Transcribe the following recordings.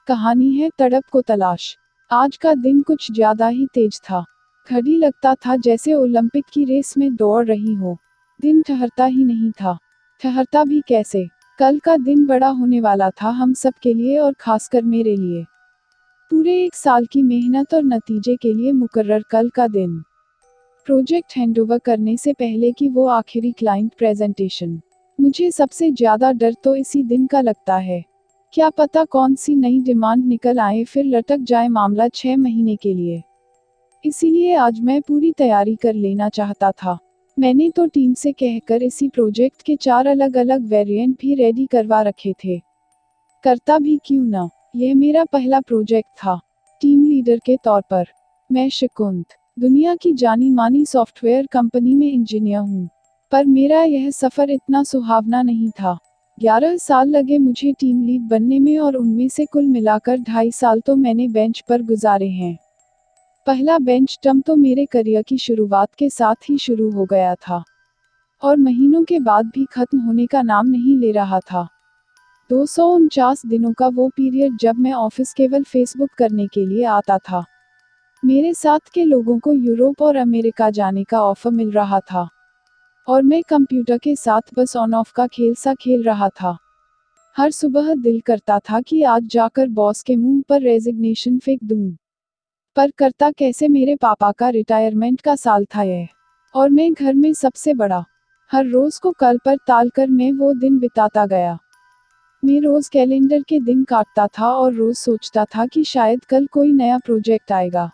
कहानी है तड़प को तलाश। आज का दिन कुछ ज्यादा ही तेज था। घड़ी लगता था जैसे ओलंपिक की रेस में दौड़ रही हो। दिन ठहरता ही नहीं था। ठहरता भी कैसे? कल का दिन बड़ा होने वाला था हम सब के लिए और खासकर मेरे लिए। पूरे 1 साल की मेहनत और नतीजे के लिए मुकर्रर कल का दिन। प्रोजेक्ट हैंडओवर करने से पहले की वो आखिरी क्लाइंट प्रेजेंटेशन। मुझे सबसे ज्यादा डर तो इसी दिन का लगता है। क्या पता कौन सी नई डिमांड निकल आए फिर लटक जाए मामला 6 महीने के लिए। इसीलिए आज मैं पूरी तैयारी कर लेना चाहता था। मैंने तो टीम से कहकर इसी प्रोजेक्ट के 4 अलग अलग वेरिएंट भी रेडी करवा रखे थे। करता भी क्यों ना, यह मेरा पहला प्रोजेक्ट था टीम लीडर के तौर पर। मैं शकुंत, दुनिया की जानी मानी सॉफ्टवेयर कंपनी में इंजीनियर हूँ। पर मेरा यह सफर इतना सुहावना नहीं था। 11 साल लगे मुझे टीम लीड बनने में और उनमें से कुल मिलाकर 2.5 साल तो मैंने बेंच पर गुजारे हैं। पहला बेंच टर्म तो मेरे करियर की शुरुआत के साथ ही शुरू हो गया था और महीनों के बाद भी खत्म होने का नाम नहीं ले रहा था। 249 दिनों का वो पीरियड जब मैं ऑफिस केवल फेसबुक करने के लिए आता था। मेरे साथ के लोगों को यूरोप और अमेरिका जाने का ऑफर मिल रहा था और मैं कंप्यूटर के साथ बस ऑन ऑफ का खेल सा खेल रहा था। हर सुबह दिल करता था कि आज जाकर बॉस के मुंह पर रेजिग्नेशन फेंक दूं। पर करता कैसे? मेरे पापा का रिटायरमेंट का साल था यह और मैं घर में सबसे बड़ा। हर रोज को कल पर टाल कर मैं वो दिन बिताता गया। मैं रोज कैलेंडर के दिन काटता था और रोज सोचता था कि शायद कल कोई नया प्रोजेक्ट आएगा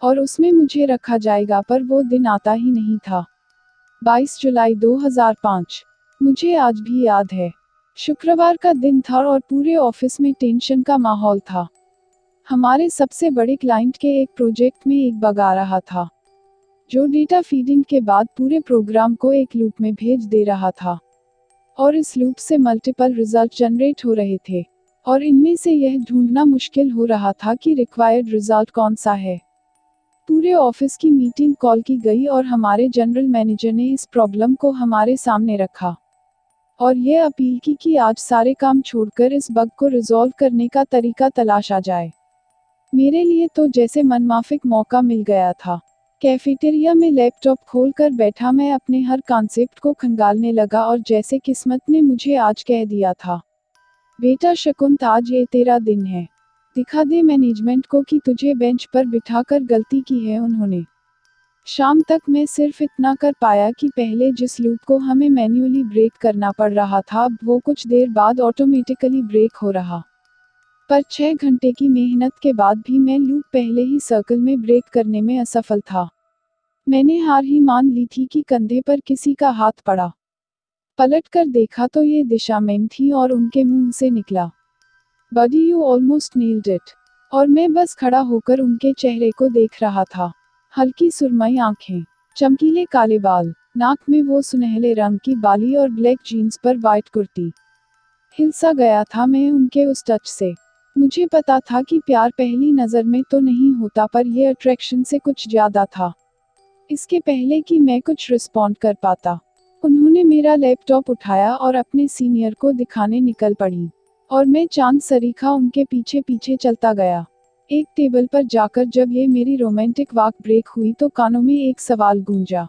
और उसमें मुझे रखा जाएगा, पर वो दिन आता ही नहीं था। 22 जुलाई 2005। मुझे आज भी याद है। शुक्रवार का दिन था और पूरे ऑफिस में टेंशन का माहौल था। हमारे सबसे बड़े क्लाइंट के एक प्रोजेक्ट में एक बग आ रहा था जो डेटा फीडिंग के बाद पूरे प्रोग्राम को एक लूप में भेज दे रहा था और इस लूप से मल्टीपल रिजल्ट जनरेट हो रहे थे और इनमें से यह ढूंढना मुश्किल हो रहा था कि रिक्वायर्ड रिजल्ट कौन सा है। पूरे ऑफिस की मीटिंग कॉल की गई और हमारे जनरल मैनेजर ने इस प्रॉब्लम को हमारे सामने रखा और यह अपील की कि आज सारे काम छोड़कर इस बग को रिजॉल्व करने का तरीका तलाशा जाए। मेरे लिए तो जैसे मनमाफिक मौका मिल गया था। कैफेटेरिया में लैपटॉप खोलकर बैठा मैं अपने हर कॉन्सेप्ट को खंगालने लगा और जैसे किस्मत ने मुझे आज कह दिया था, बेटा शकुंत, आज ये तेरा दिन है। दिखा दे मैनेजमेंट को कि तुझे बेंच पर बिठाकर गलती की है उन्होंने। शाम तक मैं सिर्फ इतना कर पाया कि पहले जिस लूप को हमें मैन्युअली ब्रेक करना पड़ रहा था अब वो कुछ देर बाद ऑटोमेटिकली ब्रेक हो रहा। पर 6 घंटे की मेहनत के बाद भी मैं लूप पहले ही सर्कल में ब्रेक करने में असफल था। मैंने हार ही मान ली थी कि कंधे पर किसी का हाथ पड़ा। पलट कर देखा तो ये दिशा मैम थी और उनके मुंह से निकला, बडी यू ऑलमोस्ट नील्ड इट। और मैं बस खड़ा होकर उनके चेहरे को देख रहा था। हल्की सुरमई आंखें, चमकीले काले बाल, नाक में वो सुनहले रंग की बाली और ब्लैक जीन्स पर वाइट कुर्ती। हिल सा गया था मैं उनके उस टच से। मुझे पता था कि प्यार पहली नज़र में तो नहीं होता, पर यह अट्रैक्शन से कुछ ज्यादा था। इसके पहले कि मैं कुछ रिस्पॉन्ड कर पाता, उन्होंने मेरा लैपटॉप उठाया और अपने सीनियर को दिखाने निकल पड़ी और मैं चांद सरीखा उनके पीछे पीछे चलता गया। एक टेबल पर जाकर जब ये मेरी रोमांटिक वॉक ब्रेक हुई तो कानों में एक सवाल गूंजा,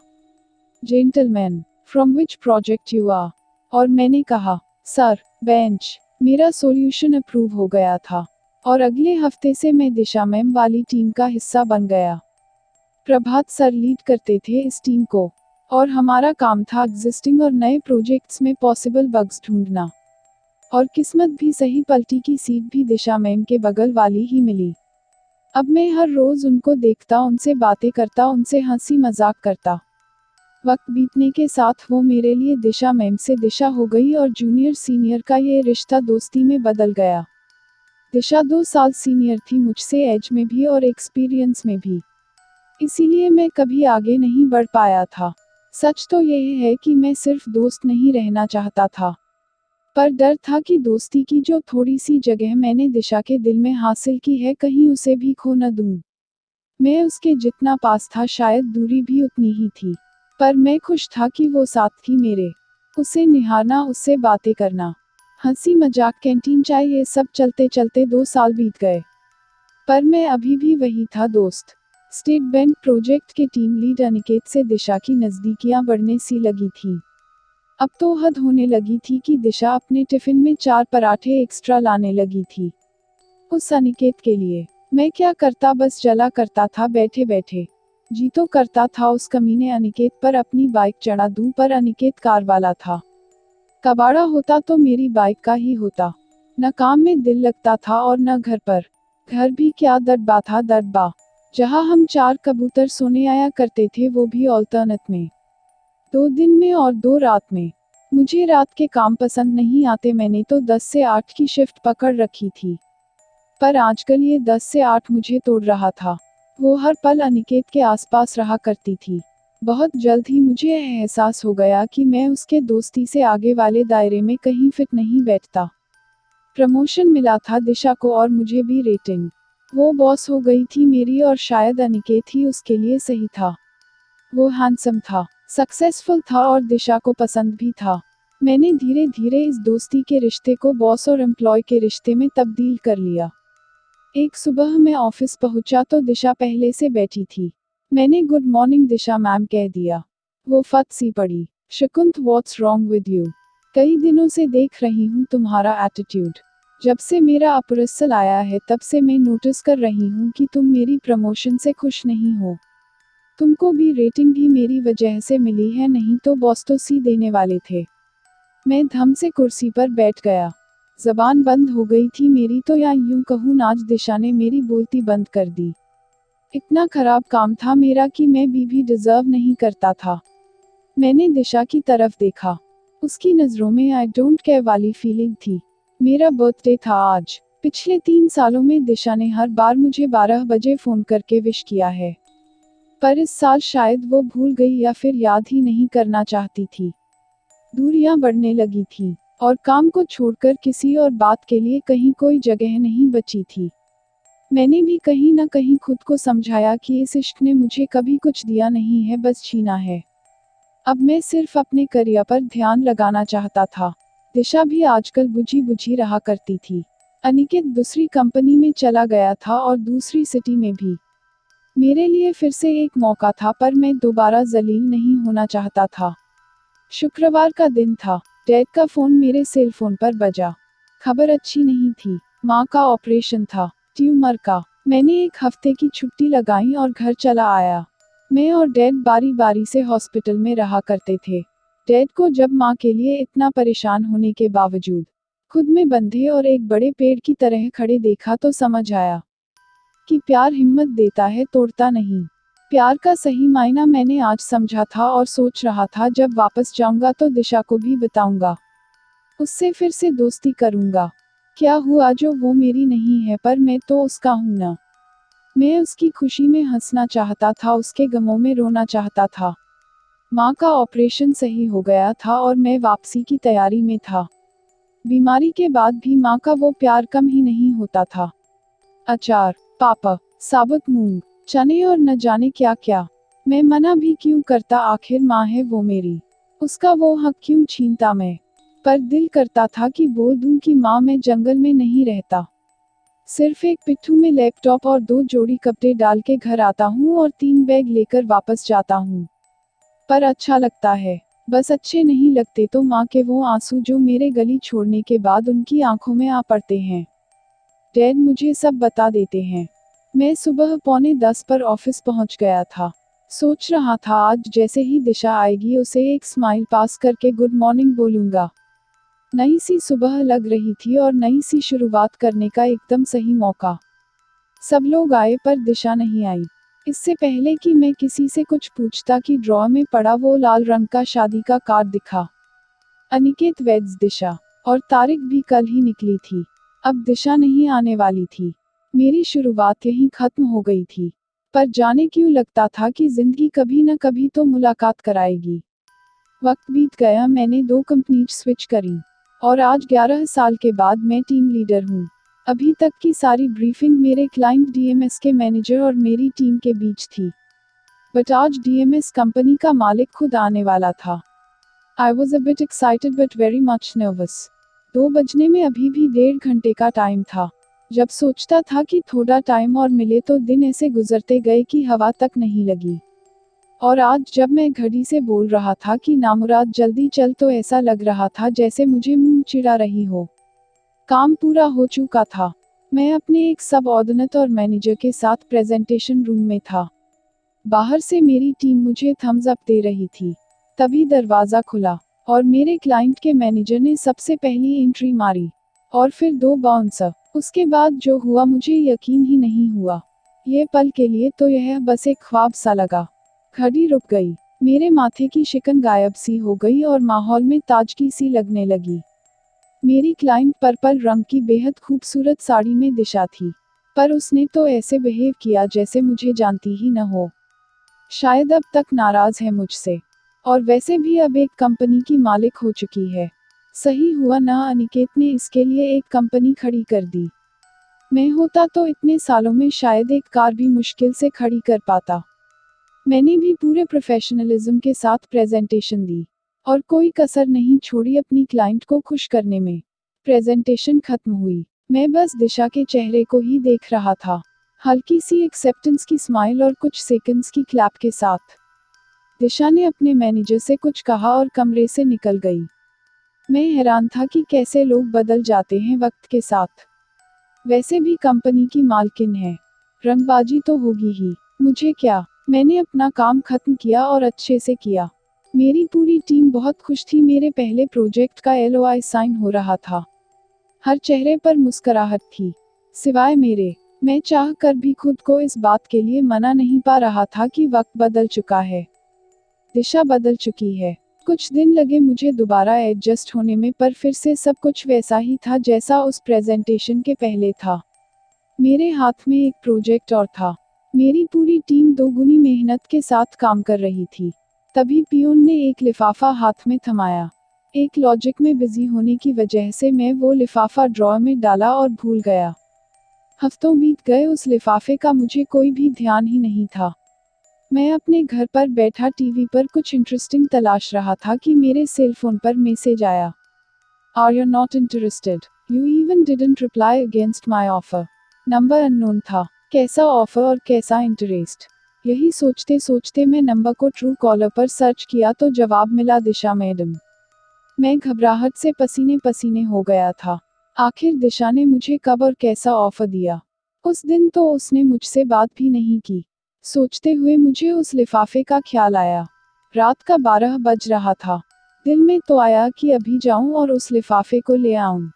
gentleman, from which project you are? और मैंने कहा, सर, बेंच। मेरा सॉल्यूशन अप्रूव हो गया था और अगले हफ्ते से मैं दिशा मैम वाली टीम का हिस्सा बन गया। प्रभात सर लीड करते थे इस टीम को और हमारा काम था एग्जिस्टिंग और नए प्रोजेक्ट्स में पॉसिबल बग्स ढूंढना। और किस्मत भी सही पलटी की सीट भी दिशा मैम के बगल वाली ही मिली। अब मैं हर रोज उनको देखता, उनसे बातें करता, उनसे हंसी मजाक करता। वक्त बीतने के साथ वो मेरे लिए दिशा मैम से दिशा हो गई और जूनियर सीनियर का ये रिश्ता दोस्ती में बदल गया। दिशा 2 साल सीनियर थी मुझसे, एज में भी और एक्सपीरियंस में भी। इसीलिए मैं कभी आगे नहीं बढ़ पाया था। सच तो यह है कि मैं सिर्फ दोस्त नहीं रहना चाहता था, पर डर था कि दोस्ती की जो थोड़ी सी जगह मैंने दिशा के दिल में हासिल की है कहीं उसे भी खो न दूं। मैं उसके जितना पास था शायद दूरी भी उतनी ही थी, पर मैं खुश था कि वो साथ थी मेरे। उसे निहारना, उससे बातें करना, हंसी मजाक, कैंटीन, चाय, ये सब चलते चलते 2 साल बीत गए। पर मैं अभी भी वही था दोस्त। स्टेट बैंक प्रोजेक्ट के टीम लीड अनिकेत से दिशा की नज़दीकियां बढ़ने सी लगी थी। अब तो हद होने लगी थी कि दिशा अपने टिफिन में 4 पराठे एक्स्ट्रा लाने लगी थी। उस अनिकेत के लिए मैं क्या करता, बस जला करता था बैठे बैठे। जी तो करता था उस कमीने अनिकेत पर अपनी बाइक चढ़ा दूं, पर अनिकेत कार वाला था। कबाड़ा होता तो मेरी बाइक का ही होता। न काम में दिल लगता था और न घर पर। घर भी क्या, दरबा था दरबा। जहाँ हम 4 कबूतर सोने आया करते थे, वो भी ऑल्टरनेट में। 2 दिन में और 2 रात में। मुझे रात के काम पसंद नहीं आते, मैंने तो 10 से 8 की शिफ्ट पकड़ रखी थी। पर आजकल ये 10 से 8 मुझे तोड़ रहा था। वो हर पल अनिकेत के आसपास रहा करती थी। बहुत जल्द ही मुझे एहसास हो गया कि मैं उसके दोस्ती से आगे वाले दायरे में कहीं फिट नहीं बैठता। प्रमोशन मिला था दिशा को और मुझे भी रेटिंग। वो बॉस हो गई थी मेरी और शायद अनिकेत ही उसके लिए सही था। वो हैंडसम था, सक्सेसफुल था और दिशा को पसंद भी था। मैंने धीरे धीरे इस दोस्ती के रिश्ते को बॉस और एम्प्लॉय के रिश्ते में तब्दील कर लिया। एक सुबह मैं ऑफिस पहुंचा तो दिशा पहले से बैठी थी। मैंने गुड मॉर्निंग दिशा मैम कह दिया। वो फट सी पड़ी। शकुंत, व्हाट्स रॉन्ग विद यू? कई दिनों से देख रही हूँ तुम्हारा एटीट्यूड। जब से मेरा अप्रेजल आया है तब से मैं नोटिस कर रही हूँ कि तुम मेरी प्रमोशन से खुश नहीं हो। तुमको भी रेटिंग भी मेरी वजह से मिली है, नहीं तो बॉस तो सी देने वाले थे। मैं धम से कुर्सी पर बैठ गया। जबान बंद हो गई थी मेरी, तो या यूं कहूँ आज दिशा ने मेरी बोलती बंद कर दी। इतना खराब काम था मेरा कि मैं भी डिजर्व नहीं करता था। मैंने दिशा की तरफ देखा। उसकी नज़रों में आई डोंट केयर वाली फीलिंग थी। मेरा बर्थडे था आज। पिछले 3 सालों में दिशा ने हर बार मुझे 12 बजे फ़ोन करके विश किया है। पर इस साल शायद वो भूल गई या फिर याद ही नहीं करना चाहती थी। दूरियां बढ़ने लगी थी और काम को छोड़कर किसी और बात के लिए कहीं कोई जगह नहीं बची थी। मैंने भी कहीं ना कहीं खुद को समझाया कि इस इश्क ने मुझे कभी कुछ दिया नहीं है, बस छीना है। अब मैं सिर्फ अपने करियर पर ध्यान लगाना चाहता था। दिशा भी आजकल बुझी बुझी रहा करती थी। अनिकेत दूसरी कंपनी में चला गया था और दूसरी सिटी में भी। मेरे लिए फिर से एक मौका था, पर मैं दोबारा जलील नहीं होना चाहता था। शुक्रवार का दिन था। डैड का फोन मेरे सेल फोन पर बजा। खबर अच्छी नहीं थी। माँ का ऑपरेशन था, ट्यूमर का। मैंने 1 हफ्ते की छुट्टी लगाई और घर चला आया। मैं और डैड बारी बारी से हॉस्पिटल में रहा करते थे। डैड को जब माँ के लिए इतना परेशान होने के बावजूद खुद में बंधे और एक बड़े पेड़ की तरह खड़े देखा तो समझ आया कि प्यार हिम्मत देता है, तोड़ता नहीं। प्यार का सही मायना मैंने आज समझा था और सोच रहा था जब वापस जाऊंगा तो दिशा को भी बताऊंगा। उससे फिर से दोस्ती करूंगा। क्या हुआ जो वो मेरी नहीं है, पर मैं तो उसका हूं ना। मैं उसकी खुशी में हंसना चाहता था, उसके गमों में रोना चाहता था। माँ का ऑपरेशन सही हो गया था और मैं वापसी की तैयारी में था। बीमारी के बाद भी माँ का वो प्यार कम ही नहीं होता था। अचार, पापड़, साबुत मूंग, चने और न जाने क्या क्या। मैं मना भी क्यों करता, आखिर माँ है वो मेरी। उसका वो हक क्यों छीनता मैं। पर दिल करता था कि बोल दूं कि माँ मैं जंगल में नहीं रहता। सिर्फ एक पिट्ठू में लैपटॉप और 2 जोड़ी कपड़े डाल के घर आता हूँ और 3 बैग लेकर वापस जाता हूँ। पर अच्छा लगता है। बस अच्छे नहीं लगते तो माँ के वो आंसू जो मेरे गली छोड़ने के बाद उनकी आंखों में आ पड़ते हैं। डैड मुझे सब बता देते हैं। मैं सुबह 9:45 पर ऑफिस पहुंच गया था। सोच रहा था आज जैसे ही दिशा आएगी उसे एक स्माइल पास करके गुड मॉर्निंग बोलूंगा। नई सी सुबह लग रही थी और नई सी शुरुआत करने का एकदम सही मौका। सब लोग आए पर दिशा नहीं आई। इससे पहले कि मैं किसी से कुछ पूछता कि ड्रॉ में पड़ा वो लाल रंग का शादी का कार्ड दिखा। अनिकेत वेड्स दिशा। और तारीख भी कल ही निकली थी। अब दिशा नहीं आने वाली थी। मेरी शुरुआत यहीं खत्म हो गई थी। पर जाने क्यों लगता था कि जिंदगी कभी न कभी तो मुलाकात कराएगी। वक्त बीत गया, मैंने 2 कंपनी स्विच करी। और आज 11 साल के बाद मैं टीम लीडर हूँ। अभी तक की सारी ब्रीफिंग मेरे क्लाइंट डीएमएस के मैनेजर और मेरी टीम के बीच थी। बट आज डीएमएस कंपनी का मालिक खुद आने वाला था। I was a bit excited but very much nervous. 2 बजने में अभी भी 1.5 घंटे का टाइम था। जब सोचता था कि थोड़ा टाइम और मिले तो दिन ऐसे गुजरते गए कि हवा तक नहीं लगी। और आज जब मैं घड़ी से बोल रहा था कि नामुराद जल्दी चल तो ऐसा लग रहा था जैसे मुझे मुंह चिढ़ा रही हो। काम पूरा हो चुका था। मैं अपने एक सब ऑर्डिनेट और मैनेजर के साथ प्रेजेंटेशन रूम में था। बाहर से मेरी टीम मुझे थम्स अप दे रही थी। तभी दरवाज़ा खुला और मेरे क्लाइंट के मैनेजर ने सबसे पहली एंट्री मारी और फिर 2 बाउंसर। उसके बाद जो हुआ मुझे यकीन ही नहीं हुआ। ये पल के लिए तो यह बस एक ख्वाब सा लगा। घड़ी रुक गई। मेरे माथे की शिकन गायब सी हो गई और माहौल में ताजगी सी लगने लगी। मेरी क्लाइंट पर्पल रंग की बेहद खूबसूरत साड़ी में दिशा थी। पर उसने तो ऐसे बिहेव किया जैसे मुझे जानती ही न हो। शायद अब तक नाराज है मुझसे। और वैसे भी अब एक कंपनी की मालिक हो चुकी है। सही हुआ ना अनिकेत ने इसके लिए एक कंपनी खड़ी कर दी। मैं होता तो इतने सालों में शायद एक कार भी मुश्किल से खड़ी कर पाता। मैंने भी पूरे प्रोफेशनलिज्म के साथ प्रेजेंटेशन दी और कोई कसर नहीं छोड़ी अपनी क्लाइंट को खुश करने में। प्रेजेंटेशन खत्म हुई। मैं बस दिशा के चेहरे को ही देख रहा था। हल्की सी एक्सेप्टेंस की स्माइल और कुछ सेकंड्स की क्लैप के साथ दिशा ने अपने मैनेजर से कुछ कहा और कमरे से निकल गई। मैं हैरान था कि कैसे लोग बदल जाते हैं वक्त के साथ। वैसे भी कंपनी की मालकिन है, रंगबाजी तो होगी ही। मुझे क्या, मैंने अपना काम खत्म किया और अच्छे से किया। मेरी पूरी टीम बहुत खुश थी। मेरे पहले प्रोजेक्ट का LOI साइन हो रहा था। हर चेहरे पर मुस्कुराहट थी, सिवाय मेरे। मैं चाह कर भी खुद को इस बात के लिए मना नहीं पा रहा था कि वक्त बदल चुका है। दिशा बदल चुकी है। कुछ दिन लगे मुझे दोबारा एडजस्ट होने में, पर फिर से सब कुछ वैसा ही था जैसा उस प्रेजेंटेशन के पहले था। मेरे हाथ में एक प्रोजेक्ट और था। मेरी पूरी टीम दोगुनी मेहनत के साथ काम कर रही थी। तभी पियून ने एक लिफाफा हाथ में थमाया। एक लॉजिक में बिजी होने की वजह से मैं वो लिफाफा ड्रॉअर में डाला और भूल गया। हफ्तों बीत गए, उस लिफाफे का मुझे कोई भी ध्यान ही नहीं था। मैं अपने घर पर बैठा टीवी पर कुछ इंटरेस्टिंग तलाश रहा था कि मेरे सेल फोन पर मैसेज आया। Are you not interested? You even didn't reply against my offer. Number unknown था। कैसा ऑफर और कैसा इंटरेस्ट। यही सोचते सोचते मैं नंबर को ट्रू कॉलर पर सर्च किया तो जवाब मिला, दिशा मैडम। मैं घबराहट से पसीने पसीने हो गया था। आखिर दिशा ने मुझे कब और कैसा ऑफर दिया। उस दिन तो उसने मुझसे बात भी नहीं की। सोचते हुए मुझे उस लिफाफे का ख्याल आया। रात का 12 बज रहा था। दिल में तो आया कि अभी जाऊं और उस लिफाफे को ले आऊं।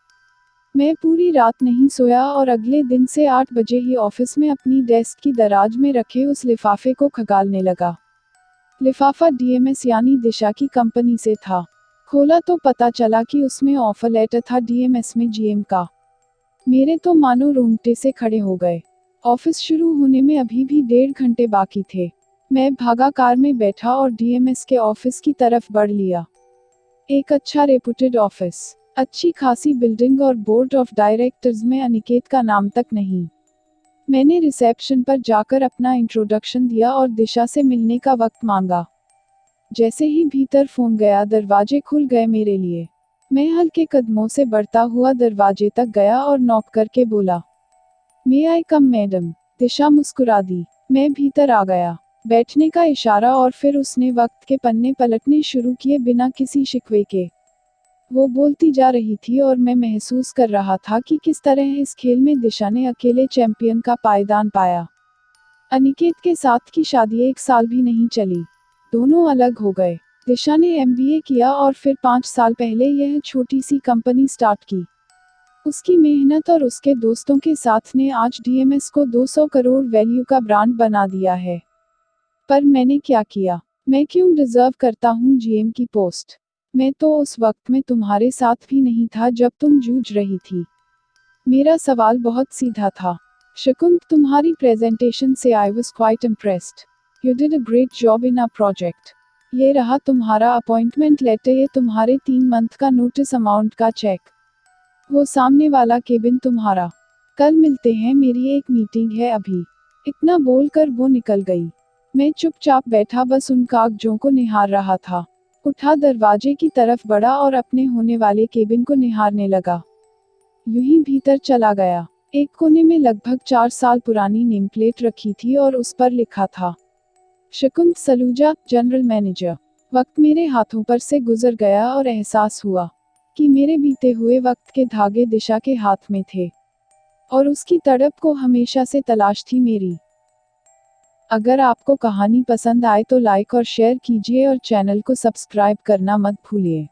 मैं पूरी रात नहीं सोया और अगले दिन से 8 बजे ही ऑफिस में अपनी डेस्क की दराज में रखे उस लिफाफे को खंगालने लगा। लिफाफा DMS यानी दिशा की कंपनी से था। खोला तो पता चला कि उसमें ऑफर लेटर था DMS में GM का। मेरे तो मानो रोंगटे से खड़े हो गए। ऑफिस शुरू होने में अभी भी 1.5 घंटे बाकी थे। मैं भागा, कार में बैठा और DMS के ऑफिस की तरफ बढ़ लिया। एक अच्छा रेपुटेड ऑफिस, अच्छी खासी बिल्डिंग और बोर्ड ऑफ डायरेक्टर्स में अनिकेत का नाम तक नहीं। मैंने रिसेप्शन पर जाकर अपना इंट्रोडक्शन दिया और दिशा से मिलने का वक्त मांगा। जैसे ही भीतर फोन गया, दरवाजे खुल गए मेरे लिए। मैं हल्के कदमों से बढ़ता हुआ दरवाजे तक गया और नॉक करके बोला, मे आई कम मैडम। दिशा मुस्कुरा दी। मैं भीतर आ गया। बैठने का इशारा और फिर उसने वक्त के पन्ने पलटने शुरू किए बिना किसी शिकवे के। वो बोलती जा रही थी और मैं महसूस कर रहा था कि किस तरह इस खेल में दिशा ने अकेले चैंपियन का पायदान पाया। अनिकेत के साथ की शादी 1 साल भी नहीं चली। दोनों अलग हो गए। दिशा ने MBA किया और फिर 5 साल पहले यह छोटी सी कंपनी स्टार्ट की। उसकी मेहनत और उसके दोस्तों के साथ ने आज DMS को 200 करोड़ वैल्यू का ब्रांड बना दिया है। पर मैंने क्या किया? मैं क्यों डिजर्व करता हूँ GM की पोस्ट? मैं तो उस वक्त में तुम्हारे साथ भी नहीं था जब तुम जूझ रही थी। मेरा सवाल बहुत सीधा था। शकुंत, तुम्हारी प्रेजेंटेशन से I was quite impressed. You did a great job in a project. ये रहा तुम्हारा अपॉइंटमेंट लेटर, ये तुम्हारे 3 मंथ का नोटिस अमाउंट का चेक। वो सामने वाला केबिन तुम्हारा। कल मिलते हैं, मेरी एक मीटिंग है अभी। इतना बोलकर वो निकल गई। मैं चुपचाप बैठा बस उन कागजों को निहार रहा था। उठा, दरवाजे की तरफ बढ़ा और अपने होने वाले केबिन को निहारने लगा। यूं ही भीतर चला गया। एक कोने में लगभग 4 साल पुरानी नेम प्लेट रखी थी और उस पर लिखा था, शकुंत सलूजा, जनरल मैनेजर। वक्त मेरे हाथों पर से गुजर गया और एहसास हुआ कि मेरे बीते हुए वक्त के धागे दिशा के हाथ में थे और उसकी तड़प को हमेशा से तलाश थी मेरी। अगर आपको कहानी पसंद आए तो लाइक और शेयर कीजिए और चैनल को सब्सक्राइब करना मत भूलिए।